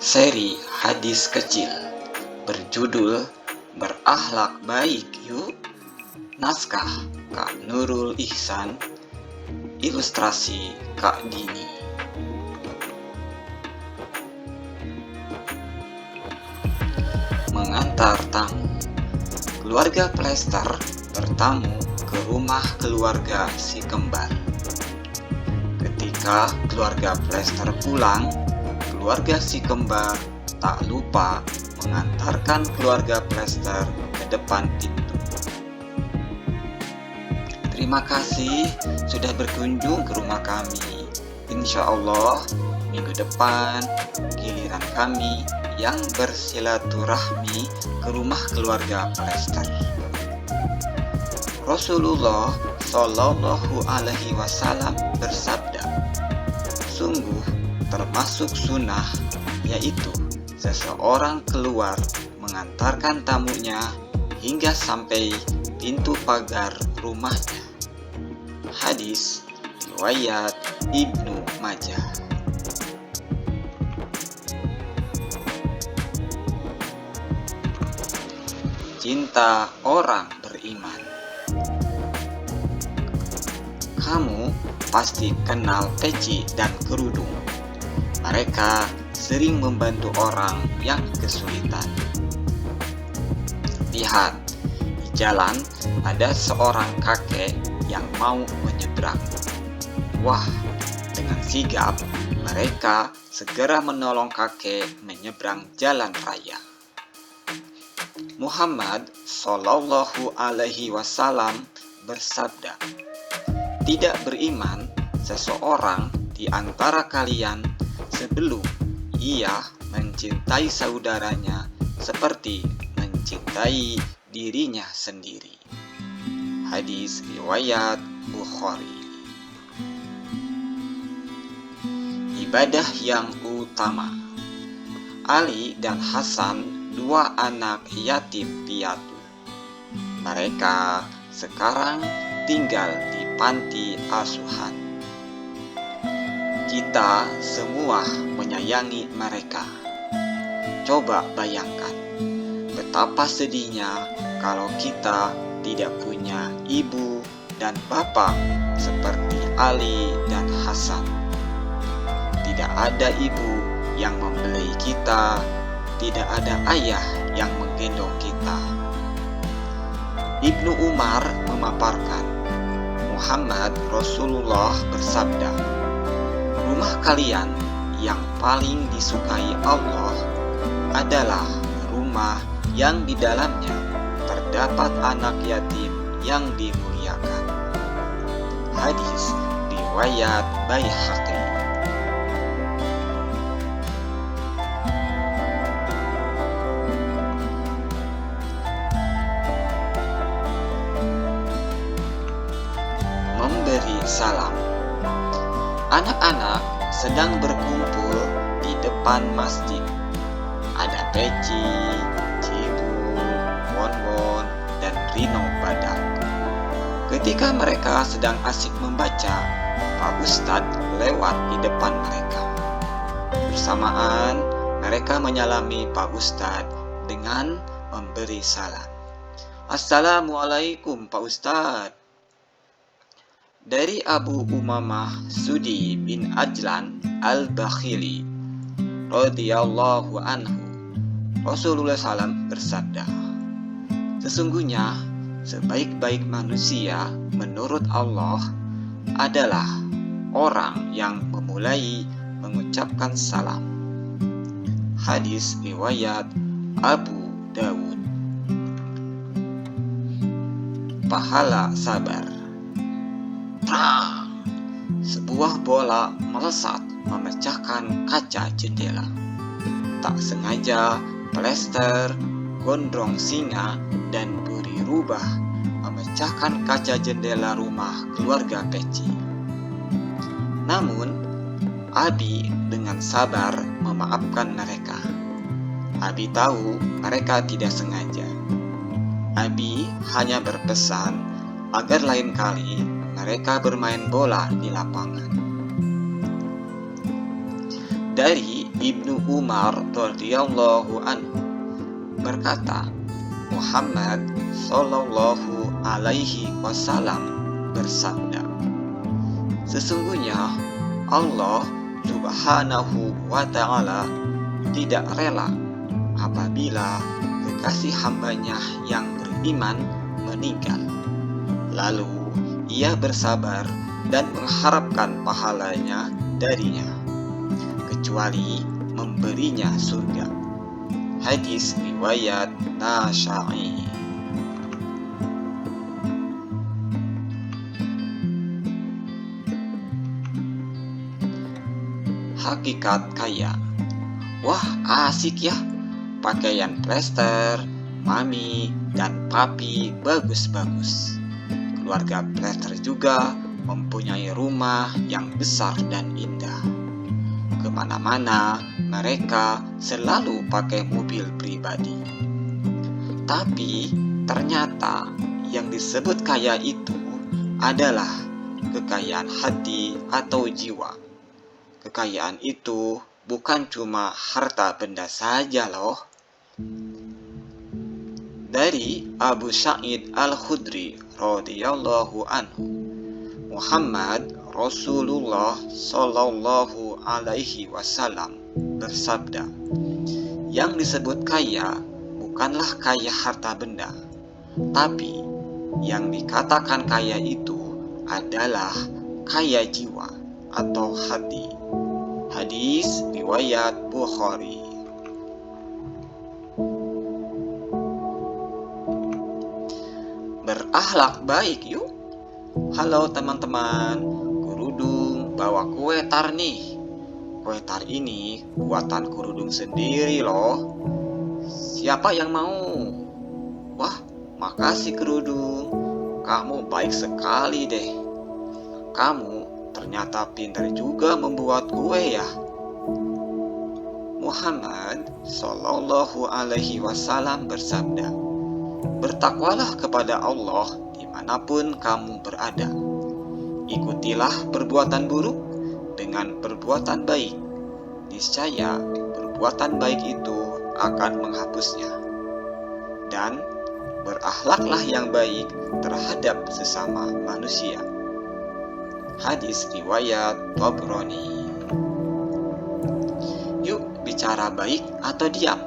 Seri hadis kecil berjudul Berakhlak Baik Yuk. Naskah Kak Nurul Ihsan, ilustrasi Kak Dini. Mengantar tamu. Keluarga Plester bertamu ke rumah keluarga si kembar. Ketika keluarga Plester pulang, keluarga si kembar tak lupa mengantarkan keluarga Plester ke depan pintu. Terima kasih sudah berkunjung ke rumah kami. Insya Allah minggu depan giliran kami yang bersilaturahmi ke rumah keluarga Plester. Rasulullah Shallallahu Alaihi Wasallam bersabda, sungguh termasuk sunnah, yaitu seseorang keluar mengantarkan tamunya hingga sampai pintu pagar rumahnya. Hadis riwayat Ibnu Majah. Cinta orang beriman. Kamu pasti kenal peci dan kerudung. Mereka sering membantu orang yang kesulitan. Lihat, di jalan ada seorang kakek yang mau menyeberang. Wah, dengan sigap mereka segera menolong kakek menyeberang jalan raya. Muhammad Shallallahu Alaihi Wasallam bersabda, tidak beriman seseorang di antara kalian sebelum ia mencintai saudaranya seperti mencintai dirinya sendiri. Hadis riwayat Bukhari. Ibadah yang utama. Ali dan Hasan, dua anak yatim piatu. Mereka sekarang tinggal di panti asuhan. Kita semua menyayangi mereka. Coba bayangkan betapa sedihnya kalau kita tidak punya ibu dan bapak seperti Ali dan Hasan. Tidak ada ibu yang membeli kita, tidak ada ayah yang menggendong kita. Ibnu Umar memaparkan, Muhammad Rasulullah bersabda, rumah kalian yang paling disukai Allah adalah rumah yang di dalamnya terdapat anak yatim yang dimuliakan. Hadis riwayat Baihaqi. Memberi salam. Anak-anak sedang berkumpul di depan masjid. Ada Peci, Cibu, Won-Won, dan Rino Badak. Ketika mereka sedang asik membaca, Pak Ustadz lewat di depan mereka. Bersamaan, mereka menyalami Pak Ustadz dengan memberi salam. Assalamualaikum Pak Ustadz. Dari Abu Umamah Sudi bin Ajlan al-Bakhili radhiyallahu anhu, Rasulullah SAW bersabda, sesungguhnya sebaik-baik manusia menurut Allah adalah orang yang memulai mengucapkan salam. Hadis riwayat Abu Dawud. Pahala sabar. Sebuah bola melesat memecahkan kaca jendela. Tak sengaja Plester, Gondrong Singa, dan Buri Rubah memecahkan kaca jendela rumah keluarga Peci. Namun, Abi dengan sabar memaafkan mereka. Abi tahu mereka tidak sengaja. Abi hanya berpesan agar lain kali mereka bermain bola di lapangan. Dari Ibnu Umar radhiyallahu anhu berkata, Muhammad sallallahu alaihi wasallam bersabda, sesungguhnya Allah subhanahu wa ta'ala tidak rela apabila kekasih hambanya yang beriman meninggal, lalu ia bersabar dan mengharapkan pahalanya darinya, kecuali memberinya surga. Hadis riwayat Nasa'i. Hakikat kaya. Wah, asik ya. Pakaian plester, mami, dan papi bagus-bagus. Keluarga plester juga mempunyai rumah yang besar dan indah. Kemana-mana mereka selalu pakai mobil pribadi. Tapi ternyata yang disebut kaya itu adalah kekayaan hati atau jiwa. Kekayaan itu bukan cuma harta benda saja loh. Dari Abu Sa'id Al-Khudri radhiyallahu anhu, Muhammad Rasulullah sallallahu alaihi wasallam bersabda, yang disebut kaya bukanlah kaya harta benda, tapi yang dikatakan kaya itu adalah kaya jiwa atau hati. Hadis riwayat Bukhari. Berakhlak baik yuk. Halo teman-teman, Kurudung bawa kue tar nih. Kue tar ini buatan Kurudung sendiri loh. Siapa yang mau? Wah, makasih Kurudung. Kamu baik sekali deh. Kamu ternyata pintar juga membuat kue ya. Muhammad sallallahu alaihi wasallam bersabda, bertakwalah kepada Allah dimanapun kamu berada. Ikutilah perbuatan buruk dengan perbuatan baik. Niscaya perbuatan baik itu akan menghapusnya. Dan berakhlaklah yang baik terhadap sesama manusia. Hadis riwayat Tabrani. Yuk bicara baik atau diam.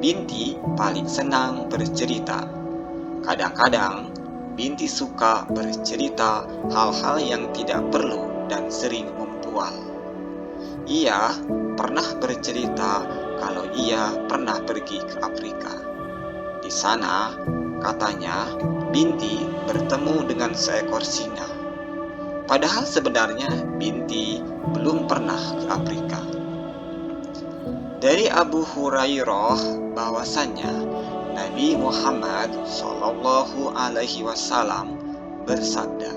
Binti paling senang bercerita. Kadang-kadang Binti suka bercerita hal-hal yang tidak perlu dan sering membual. Ia pernah bercerita kalau ia pernah pergi ke Afrika. Di sana, katanya, Binti bertemu dengan seekor singa. Padahal sebenarnya Binti belum pernah ke Afrika. Dari Abu Hurairah bahwasannya Nabi Muhammad sallallahu alaihi wasallam bersabda,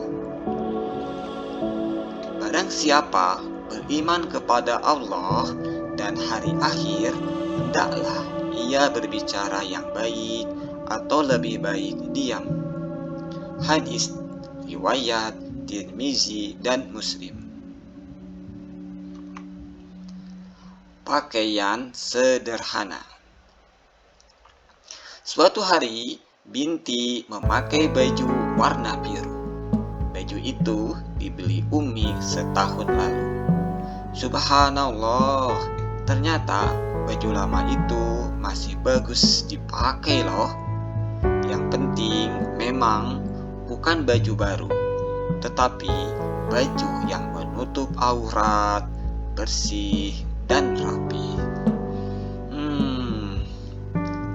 barang siapa beriman kepada Allah dan hari akhir, hendaklah ia berbicara yang baik atau lebih baik diam. Hadis riwayat Tirmizi dan Muslim. Pakaian sederhana. Suatu hari, Binti memakai baju warna biru. Baju itu dibeli Umi setahun lalu. Subhanallah, ternyata baju lama itu masih bagus dipakai loh. Yang penting memang bukan baju baru, tetapi baju yang menutup aurat, bersih, dan rapi.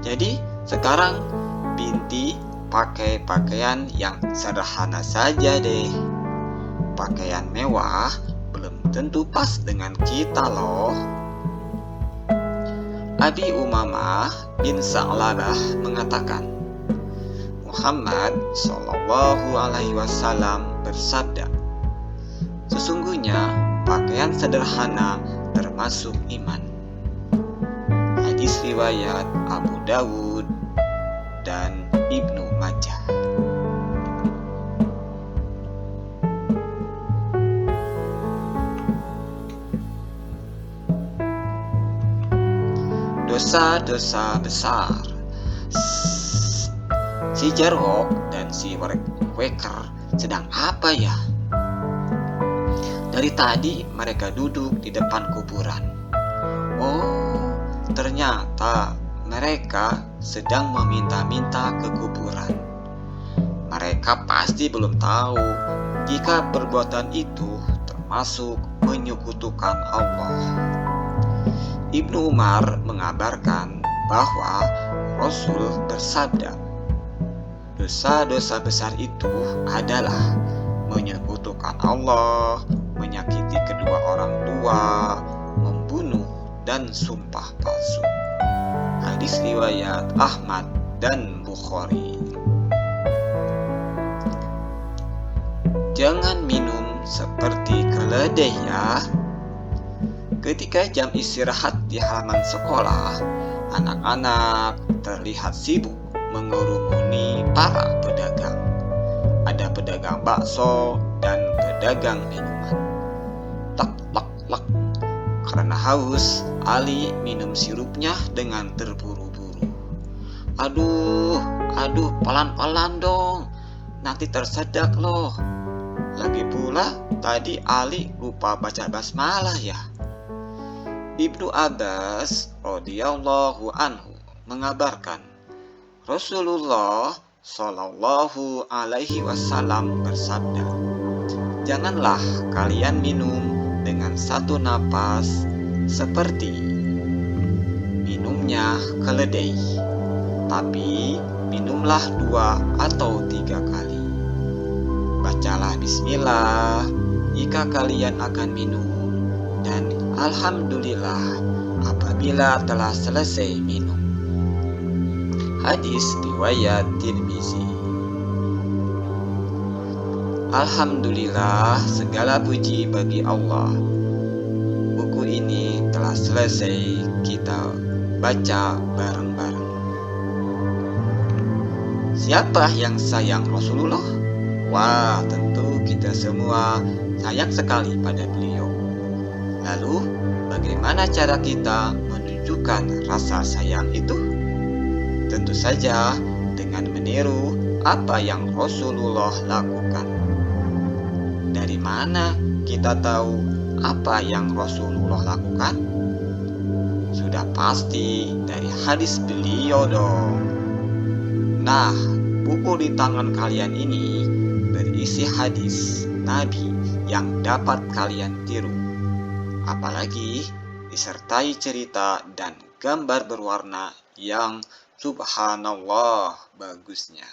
Jadi sekarang Binti pakai pakaian yang sederhana saja deh. Pakaian mewah belum tentu pas dengan kita loh. Abi Umamah bin Sa'labah mengatakan, Muhammad sallallahu alaihi wasallam bersabda, sesungguhnya pakaian sederhana termasuk iman. Hadis riwayat Abu Dawud dan Ibnu Majah. dosa-dosa besar. Si Jarwo dan si Quaker sedang apa ya? Dari tadi mereka duduk di depan kuburan. Oh, ternyata mereka sedang meminta-minta ke kuburan. Mereka pasti belum tahu jika perbuatan itu termasuk menyekutukan Allah. Ibnu Umar mengabarkan bahwa Rasul bersabda, dosa-dosa besar itu adalah menyekutukan Allah, menyakiti kedua orang tua, membunuh, dan sumpah palsu. Hadis riwayat Ahmad dan Bukhari. Jangan minum seperti keledai ya. Ketika jam istirahat di halaman sekolah, anak-anak terlihat sibuk mengerumuni para pedagang. Ada pedagang bakso dan pedagang minuman. Tak, lak, lak. Karena haus, Ali minum sirupnya dengan terburu-buru. Aduh, pelan-pelan dong. Nanti tersedak loh. Lagi pula, tadi Ali lupa baca basmalah ya. Ibnu Abbas radhiyallahu anhu mengabarkan, Rasulullah Shallallahu alaihi wasallam bersabda, janganlah kalian minum dengan satu napas seperti minumnya keledai, tapi minumlah 2 atau 3 kali. Bacalah bismillah jika kalian akan minum, dan alhamdulillah apabila telah selesai minum. Hadis riwayat Tirmizi. Alhamdulillah, segala puji bagi Allah. Buku ini telah selesai kita baca bareng-bareng. Siapa yang sayang Rasulullah? Wah, tentu kita semua sayang sekali pada beliau. Lalu, bagaimana cara kita menunjukkan rasa sayang itu? Tentu saja dengan meniru apa yang Rasulullah lakukan. Dari mana kita tahu apa yang Rasulullah lakukan? Sudah pasti dari hadis beliau dong. Nah, buku di tangan kalian ini berisi hadis Nabi yang dapat kalian tiru. Apalagi disertai cerita dan gambar berwarna yang subhanallah bagusnya.